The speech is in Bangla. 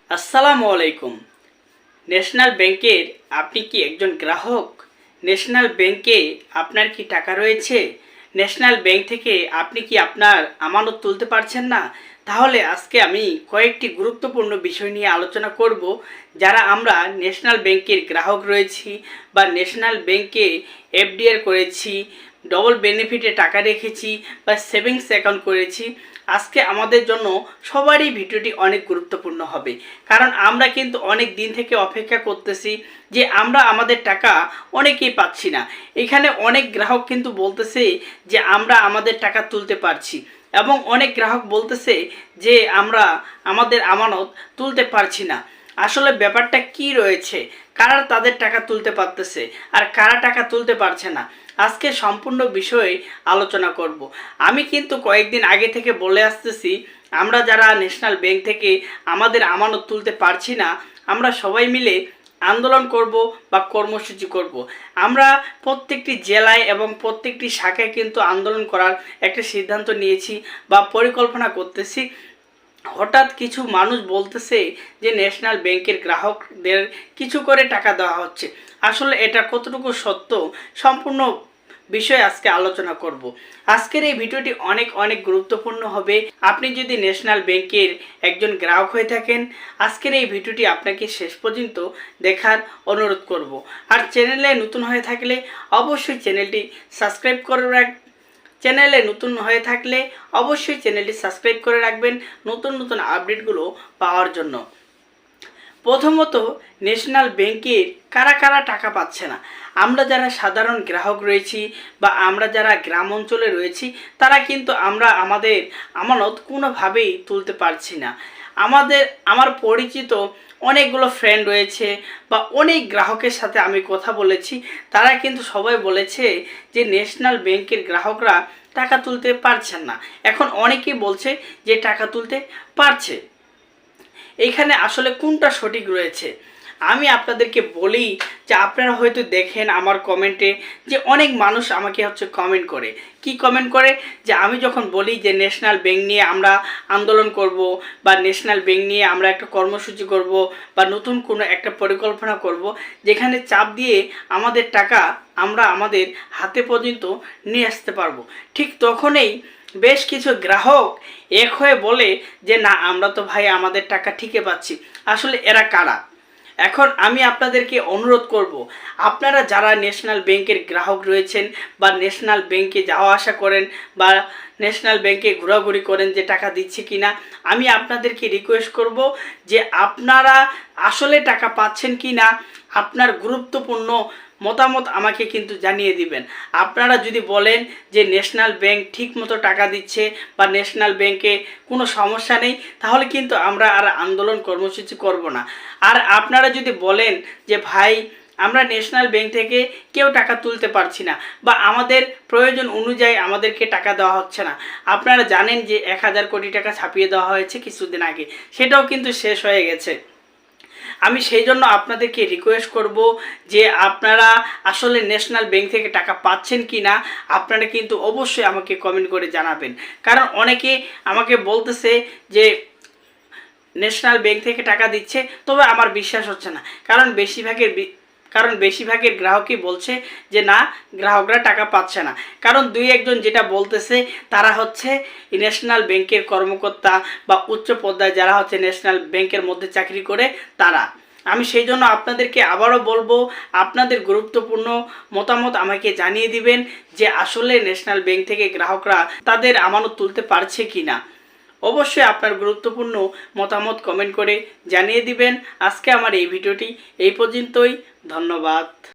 আসসালামু আলাইকুম। ন্যাশনাল ব্যাংকের আপনি কি একজন গ্রাহক? ন্যাশনাল ব্যাংকে আপনার কি টাকা রয়েছে? ন্যাশনাল ব্যাংক থেকে আপনি কি আপনার আমানত তুলতে পারছেন না? তাহলে আজকে আমি কয়েকটি গুরুত্বপূর্ণ বিষয় নিয়ে আলোচনা করব। যারা আমরা ন্যাশনাল ব্যাংকের গ্রাহক রয়েছি বা ন্যাশনাল ব্যাংকে এফডিআর করেছি, ডবল বেনিফিটে টাকা রেখেছি বা সেভিংস অ্যাকাউন্ট করেছি, আজকে আমাদের জন্য সবারই ভিডিওটি অনেক গুরুত্বপূর্ণ হবে। কারণ আমরা কিন্তু অনেক দিন থেকে অপেক্ষা করতেছি যে আমরা আমাদের টাকা অনেকেই পাচ্ছি না। এখানে অনেক গ্রাহক কিন্তু বলতেছে যে আমরা আমাদের টাকা তুলতে পারছি, এবং অনেক গ্রাহক বলতেছে যে আমরা আমাদের আমানত তুলতে পারছি না। আসলে ব্যাপারটা কি রয়েছে? কারা তাদের টাকা তুলতে পারতেছে আর কারা টাকা তুলতে পারছে না, আজকে সম্পূর্ণ বিষয়ে আলোচনা করব। আমি কিন্তু কয়েকদিন আগে থেকে বলে আসতেছি, আমরা যারা ন্যাশনাল ব্যাংক থেকে আমাদের আমানত তুলতে পারছি না, আমরা সবাই মিলে আন্দোলন করব বা কর্মসূচি করব। আমরা প্রত্যেকটি জেলায় এবং প্রত্যেকটি শাখায় কিন্তু আন্দোলন করার একটা সিদ্ধান্ত নিয়েছি বা পরিকল্পনা করতেছি। হঠাৎ কিছু মানুষ বলতেছে যে ন্যাশনাল ব্যাংকের গ্রাহকদের কিছু করে টাকা দেওয়া হচ্ছে। আসলে এটা কতটুকু সত্য, সম্পূর্ণ বিষয়ে আজকে আলোচনা করব। আজকের এই ভিডিওটি অনেক অনেক গুরুত্বপূর্ণ হবে। আপনি যদি ন্যাশনাল ব্যাংকের একজন গ্রাহক হয়ে থাকেন, আজকের এই ভিডিওটি আপনাকে শেষ পর্যন্ত দেখার অনুরোধ করব। আর চ্যানেলে নতুন হয়ে থাকলে অবশ্যই চ্যানেলটি সাবস্ক্রাইব করে চ্যানেলে নতুন হয়ে থাকলে অবশ্যই চ্যানেলটি সাবস্ক্রাইব করে রাখবেন নতুন নতুন আপডেটগুলো পাওয়ার জন্য। প্রথমত, ন্যাশনাল ব্যাংকের কারা কারা টাকা পাচ্ছে না। আমরা যারা সাধারণ গ্রাহক রয়েছি বা আমরা যারা গ্রাম অঞ্চলে রয়েছি, তারা কিন্তু আমরা আমাদের আমানত কোনোভাবেই তুলতে পারছি না। আমার পরিচিত অনেকগুলো ফ্রেন্ড রয়েছে বা অনেক গ্রাহকের সাথে আমি কথা বলেছি, তারা কিন্তু সবাই বলেছে যে ন্যাশনাল ব্যাংকের গ্রাহকরা টাকা তুলতে পারছেন না। এখন অনেকেই বলছে যে টাকা তুলতে পারছে। এইখানে আসলে কোনটা সঠিক রয়েছে আমি আপনাদেরকে বলি যে আপনারা হয়তো দেখেন আমার কমেন্টে যে অনেক মানুষ আমাকে কমেন্ট করে। কি কমেন্ট করে? যে আমি যখন বলি যে ন্যাশনাল ব্যাংক নিয়ে আমরা আন্দোলন করব বা ন্যাশনাল ব্যাংক নিয়ে আমরা একটা কর্মসূচি করব বা নতুন কোনো একটা পরিকল্পনা করব যেখানে চাপ দিয়ে আমাদের টাকা আমরা আমাদের হাতে পর্যন্ত নিয়ে আসতে পারবো, ঠিক তখনই বেশ কিছু গ্রাহক এক হয়ে বলে যে না, আমরা তো ভাই আমাদের টাকা ঠিকই পাচ্ছি। আসলে এরা কারা? এখন আমি আপনাদেরকে অনুরোধ করব, আপনারা যারা ন্যাশনাল ব্যাংকের গ্রাহক রয়েছেন বা ন্যাশনাল ব্যাংকে যাওয়া আসা করেন বা ন্যাশনাল ব্যাংকে ঘোরাঘুরি করেন যে টাকা দিচ্ছে কি না, আমি আপনাদেরকে রিকোয়েস্ট করব যে আপনারা আসলে টাকা পাচ্ছেন কি না আপনার গুরুত্বপূর্ণ মতামত আমাকে কিন্তু জানিয়ে দিবেন। আপনারা যদি বলেন যে ন্যাশনাল ব্যাংক ঠিক মতো টাকা দিচ্ছে বা ন্যাশনাল ব্যাংকে কোনো সমস্যা নেই, তাহলে কিন্তু আমরা আর আন্দোলন কর্মসূচি করব না। আর আপনারা যদি বলেন যে ভাই আমরা ন্যাশনাল ব্যাংক থেকে কেউ টাকা তুলতে পারছি না বা আমাদের প্রয়োজন অনুযায়ী আমাদেরকে টাকা দেওয়া হচ্ছে না, আপনারা জানেন যে 1000 কোটি টাকা ছাপিয়ে দেওয়া হয়েছে কিছুদিন আগে, সেটাও কিন্তু শেষ হয়ে গেছে। আমি সেই জন্য আপনাদেরকে রিকোয়েস্ট করব যে আপনারা আসলে ন্যাশনাল ব্যাংক থেকে টাকা পাচ্ছেন কি না আপনারা কিন্তু অবশ্যই আমাকে কমেন্ট করে জানাবেন। কারণ অনেকে আমাকে বলতেছে যে ন্যাশনাল ব্যাংক থেকে টাকা দিচ্ছে, তবে আমার বিশ্বাস হচ্ছে না। কারণ বেশিরভাগের গ্রাহকই বলছে যে না, গ্রাহকরা টাকা পাচ্ছে না। কারণ দুই একজন যেটা বলতেছে তারা ন্যাশনাল ব্যাংকের কর্মকর্তা বা উচ্চ পর্যায়ে যারা ন্যাশনাল ব্যাংকের মধ্যে চাকরি করে তারা। আমি সেই জন্য আপনাদেরকে আবারও বলবো, আপনাদের গুরুত্বপূর্ণ মতামত আমাকে জানিয়ে দিবেন যে আসলে ন্যাশনাল ব্যাংক থেকে গ্রাহকরা তাদের আমানত তুলতে পারছে কি না। অবশ্যই আপনার গুরুত্বপূর্ণ মতামত কমেন্ট করে জানিয়ে দিবেন। আজকে আমার এই ভিডিওটি এই পর্যন্তই। ধন্যবাদ।